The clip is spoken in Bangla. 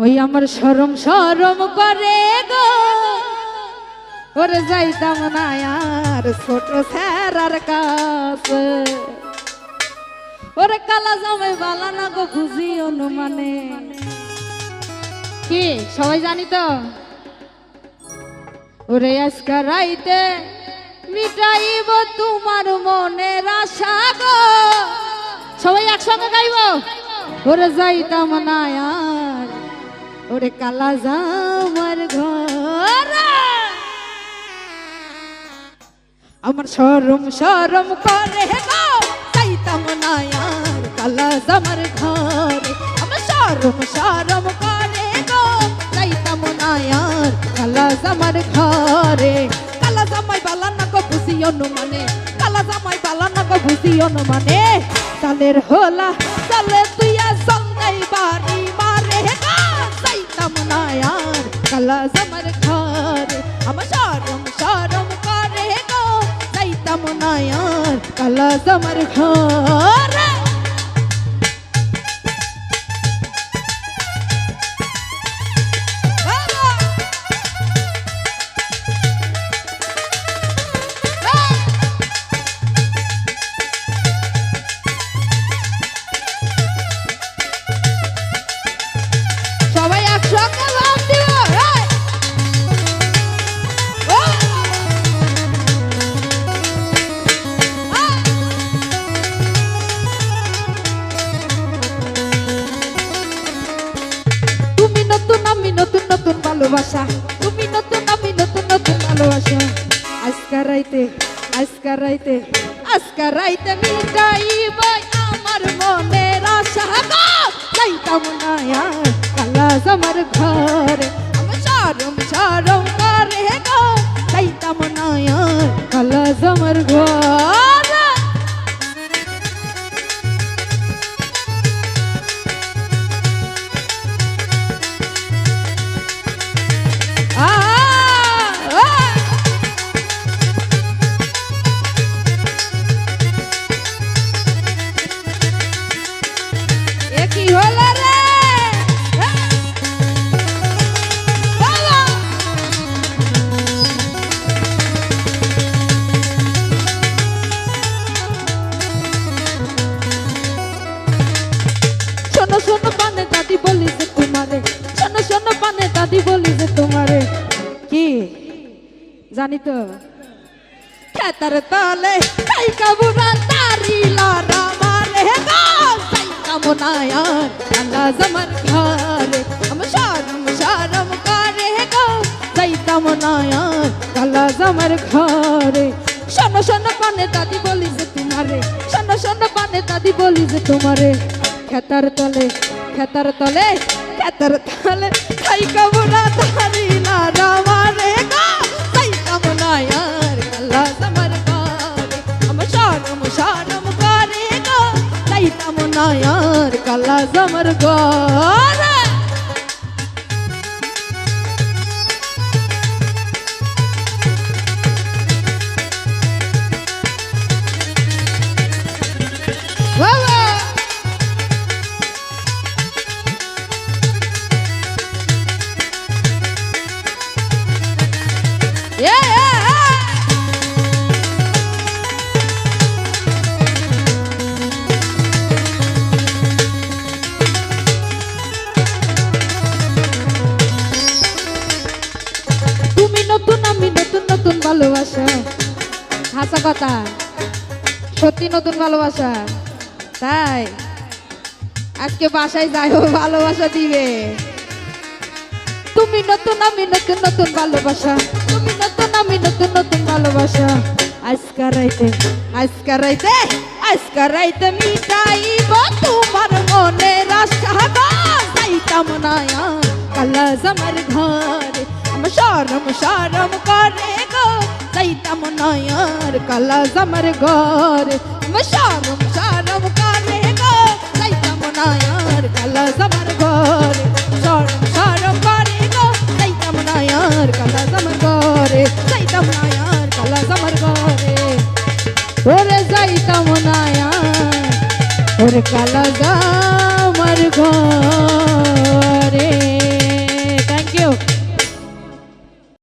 ওই আমার শরম শরম করে গো ওরে যাইতাম না আর ছোট স্যারার কাছে ওরে কালা জামাই বালা না গো খুঁজি অনুমানে কি সবাই জানি তো ওরে আজকে রাইতে মিটাইব তোমার মনের আশা গো সবাই একসঙ্গে গাইব ওরে যাইতাম না আর ওরে কালা জামার ঘর আমার শরম শরম করে গো যাইতাম না আর কালা জামার ঘরে আমার শরম শরম করে গো যাইতাম না আর কালা জামার ঘরে কালা জামাই বালা না গো বুঝি অনুমানে কালা জামাই বালা না গো বুঝি অনুমানে চালের হোলা চালে তুইয়া জন্দাই বাড়ি মারে গো যাইতাম না আর কালা জামার ঘরে আমার শরম শরম করে গো যাইতাম না আর কালা জামার ঘরে নতুন ভালোবাসা তুমি নতুন আমি নতুন নতুন ভালোবাসা আজকে রাইতে মিটাইব আমার মনের আশা গো যাইতাম না আর কালা জামার ঘরে আমার শরম শরম করে গো যাইতাম না আর কালা জামার ঘরে শোনো পানে দাদি বলি যে তোমারে শোনো পানে দাদি বলি যে তোমারে কি জানি তো খেতার তলে কাইকা বুড়া তারি লারা মারে গো যাইতাম না আর কালা জামার ঘরে আমার শরম শরম করে গো যাইতাম না আর কালা জামার ঘরে শোনো পানে দাদি বলি যে তোমারে শোনো পানে দাদি বলি যে তোমারে খেতার তলে খাইকা বুড়া তারি লারা মারে গো যাইতাম না আর কালা জামার ঘরে আমার শরম শরম করে গো যাইতাম না আর কালা জামার ঘরে নতুন ভালোবাসা হাসা কথা সত্যি নতুন ভালোবাসা তাই আজকে বাসায় যাইও ভালোবাসা দিবে তুমি নতুন আমি নতুন ভালোবাসা তুমি নতুন আমি নতুন ভালোবাসা আজকে রাইতে মিটাইব তোমার মনের আশা গো যাইতাম না আর কালা জামার ঘরে আমার শরম শরম করে গো যাইতাম না আর কালা জামার ঘরে আমার শরম শরম করে গো যাইতাম না আর কালা জামার ঘরে শরম শরম করে গো যাইতাম না আর কালা জামার ঘরে যাইতাম না আর কালা জামার ঘরে ওরে যাইতাম না আর ওরে কালা জামার ঘরে